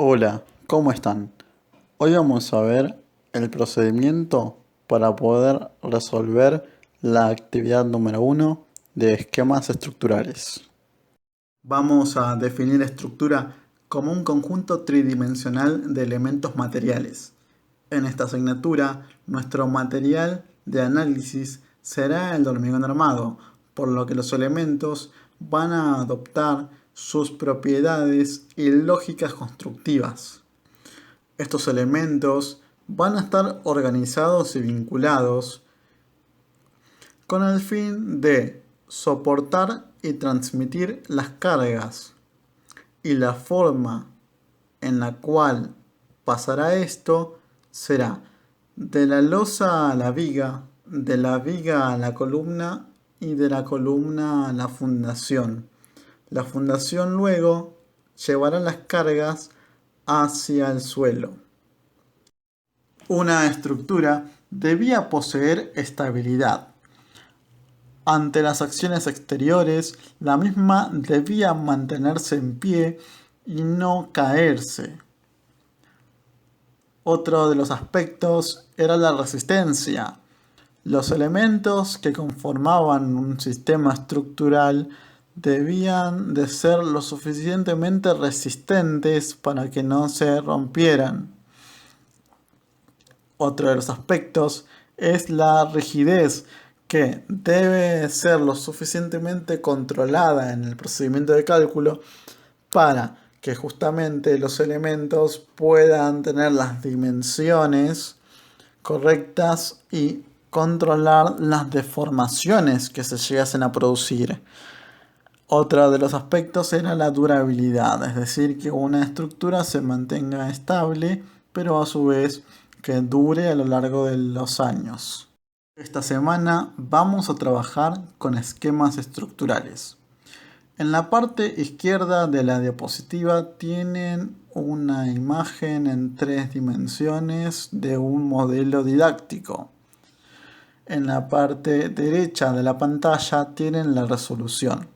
Hola, ¿cómo están? Hoy vamos a ver el procedimiento para poder resolver la actividad número uno de esquemas estructurales. Vamos a definir estructura como un conjunto tridimensional de elementos materiales. En esta asignatura, nuestro material de análisis será el hormigón armado, por lo que los elementos van a adoptar sus propiedades y lógicas constructivas. Estos elementos van a estar organizados y vinculados con el fin de soportar y transmitir las cargas, y la forma en la cual pasará esto será de la losa a la viga, de la viga a la columna y de la columna a la fundación. La fundación luego llevará las cargas hacia el suelo. Una estructura debía poseer estabilidad. Ante las acciones exteriores, la misma debía mantenerse en pie y no caerse. Otro de los aspectos era la resistencia. Los elementos que conformaban un sistema estructural debían de ser lo suficientemente resistentes para que no se rompieran. Otro de los aspectos es la rigidez, que debe ser lo suficientemente controlada en el procedimiento de cálculo para que justamente los elementos puedan tener las dimensiones correctas y controlar las deformaciones que se llegasen a producir. Otro de los aspectos era la durabilidad, es decir, que una estructura se mantenga estable, pero a su vez que dure a lo largo de los años. Esta semana vamos a trabajar con esquemas estructurales. En la parte izquierda de la diapositiva tienen una imagen en 3 dimensiones de un modelo didáctico. En la parte derecha de la pantalla tienen la resolución.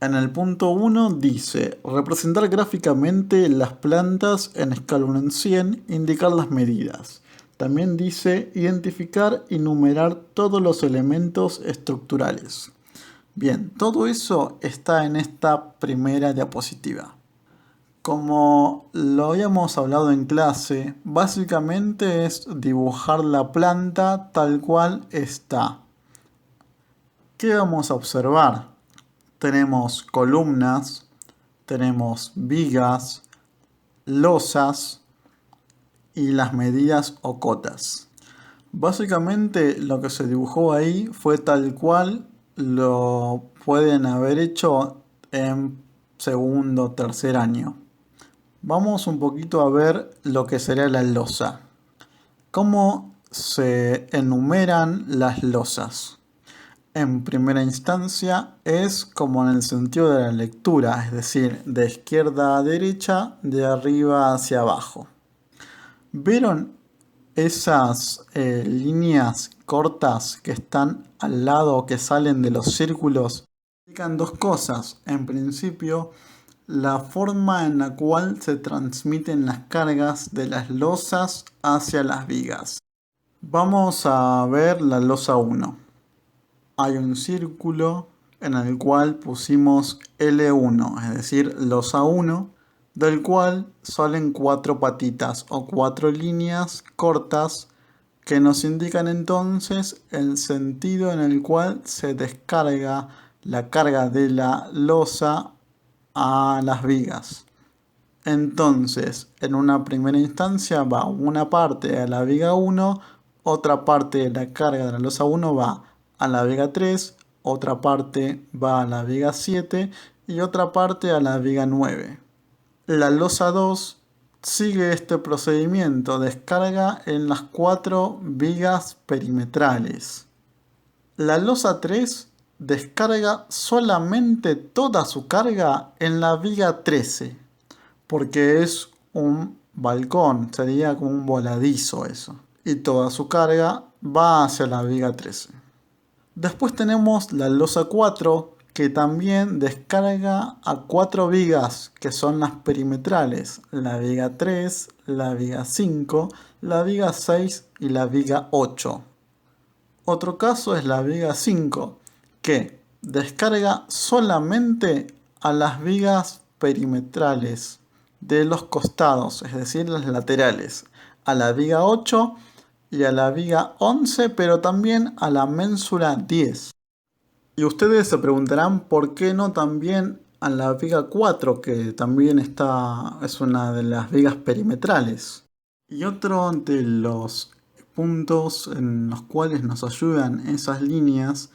En el punto 1 dice representar gráficamente las plantas en escala 1 en 100, indicar las medidas. También dice identificar y numerar todos los elementos estructurales. Bien, todo eso está en esta primera diapositiva. Como lo habíamos hablado en clase, básicamente es dibujar la planta tal cual está. ¿Qué vamos a observar? Tenemos columnas, tenemos vigas, losas y las medidas o cotas. Básicamente lo que se dibujó ahí fue tal cual lo pueden haber hecho en segundo o tercer año. Vamos un poquito a ver lo que sería la losa. ¿Cómo se enumeran las losas? En primera instancia es como en el sentido de la lectura, es decir, de izquierda a derecha, de arriba hacia abajo. ¿Vieron esas líneas cortas que están al lado, que salen de los círculos? Indican dos cosas. En principio, la forma en la cual se transmiten las cargas de las losas hacia las vigas. Vamos a ver la losa 1. Hay un círculo en el cual pusimos L1, es decir, losa 1, del cual salen 4 patitas o 4 líneas cortas que nos indican entonces el sentido en el cual se descarga la carga de la losa a las vigas. Entonces, en una primera instancia va una parte a la viga 1, otra parte de la carga de la losa 1 va a la viga 3, otra parte va a la viga 7 y otra parte a la viga 9. La losa 2 sigue este procedimiento, descarga en las 4 vigas perimetrales. La losa 3 descarga solamente toda su carga en la viga 13, porque es un balcón, sería como un voladizo eso. Y toda su carga va hacia la viga 13. Después tenemos la losa 4, que también descarga a 4 vigas, que son las perimetrales, la viga 3, la viga 5, la viga 6 y la viga 8. Otro caso es la viga 5, que descarga solamente a las vigas perimetrales de los costados, es decir, las laterales, a la viga 8 y a la viga 11, pero también a la ménsula 10. Y ustedes se preguntarán por qué no también a la viga 4, que también es una de las vigas perimetrales. Y otro de los puntos en los cuales nos ayudan esas líneas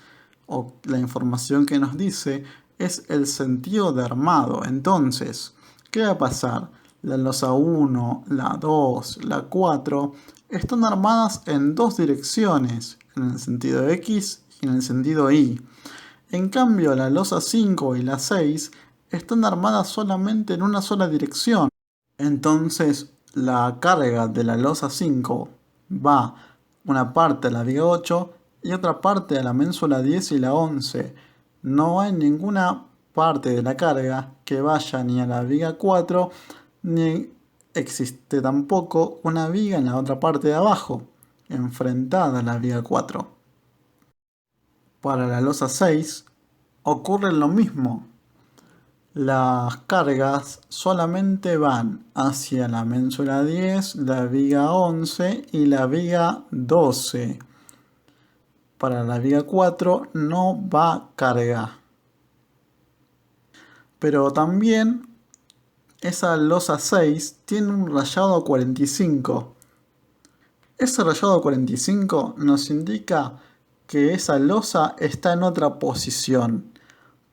o la información que nos dice es el sentido de armado. Entonces, ¿qué va a pasar? La losa 1, la 2, la 4 están armadas en dos direcciones, en el sentido X y en el sentido Y. En cambio, la losa 5 y la 6 están armadas solamente en una sola dirección. Entonces, la carga de la losa 5 va una parte a la viga 8 y otra parte a la ménsula 10 y la 11. No hay ninguna parte de la carga que vaya ni a la viga 4, ni existe tampoco una viga en la otra parte de abajo, enfrentada a la viga 4. Para la losa 6 ocurre lo mismo. Las cargas solamente van hacia la ménsula 10, la viga 11 y la viga 12. Para la viga 4 no va carga. Pero también esa losa 6 tiene un rayado 45. Ese rayado 45 nos indica que esa losa está en otra posición.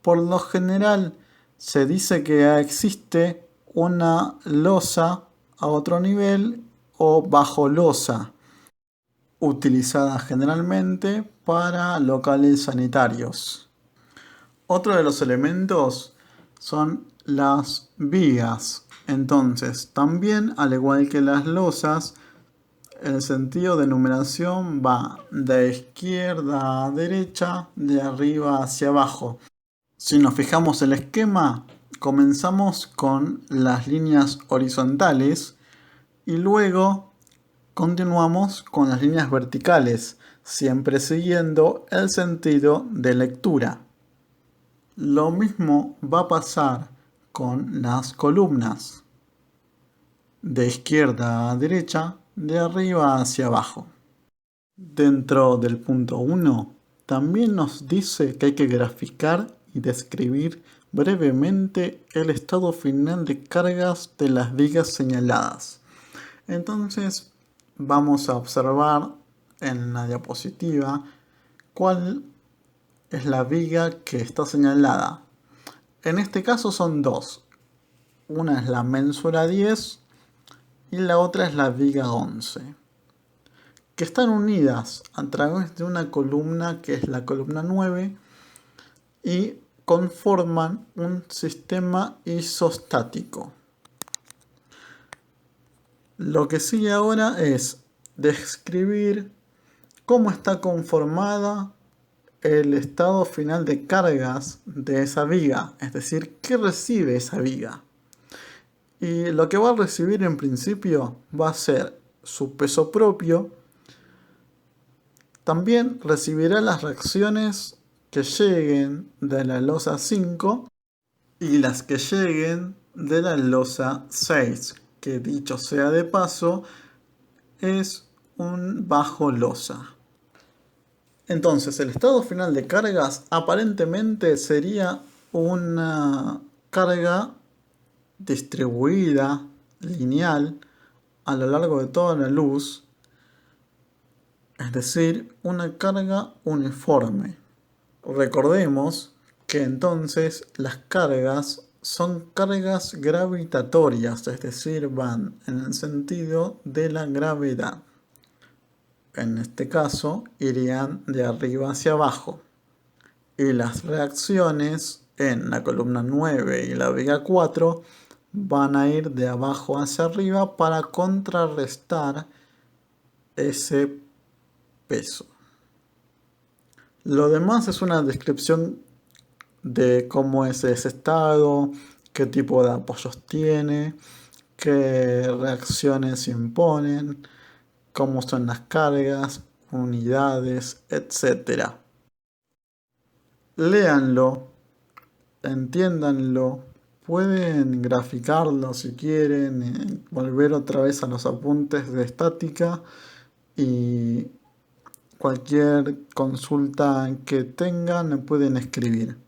Por lo general se dice que existe una losa a otro nivel o bajo losa, utilizada generalmente para locales sanitarios. Otro de los elementos son las vigas. Entonces, también, al igual que las losas, el sentido de numeración va de izquierda a derecha, de arriba hacia abajo. Si nos fijamos en el esquema, comenzamos con las líneas horizontales y luego continuamos con las líneas verticales, siempre siguiendo el sentido de lectura. Lo mismo va a pasar con las columnas, de izquierda a derecha, de arriba hacia abajo. Dentro del punto 1, también nos dice que hay que graficar y describir brevemente el estado final de cargas de las vigas señaladas. Entonces vamos a observar en la diapositiva cuál es la viga que está señalada. En este caso son dos. Una es la ménsula 10 y la otra es la viga 11, que están unidas a través de una columna que es la columna 9 y conforman un sistema isostático. Lo que sigue ahora es describir cómo está conformada el estado final de cargas de esa viga, es decir, qué recibe esa viga. Y lo que va a recibir en principio va a ser su peso propio. También recibirá las reacciones que lleguen de la losa 5 y las que lleguen de la losa 6, que dicho sea de paso, es un bajo losa. Entonces, el estado final de cargas aparentemente sería una carga distribuida, lineal, a lo largo de toda la luz, es decir, una carga uniforme. Recordemos que entonces las cargas son cargas gravitatorias, es decir, van en el sentido de la gravedad. En este caso, irían de arriba hacia abajo. Y las reacciones en la columna 9 y la viga 4 van a ir de abajo hacia arriba para contrarrestar ese peso. Lo demás es una descripción de cómo es ese estado, qué tipo de apoyos tiene, qué reacciones imponen, cómo son las cargas, unidades, etcétera. Léanlo, entiéndanlo, pueden graficarlo si quieren, volver otra vez a los apuntes de estática y cualquier consulta que tengan me pueden escribir.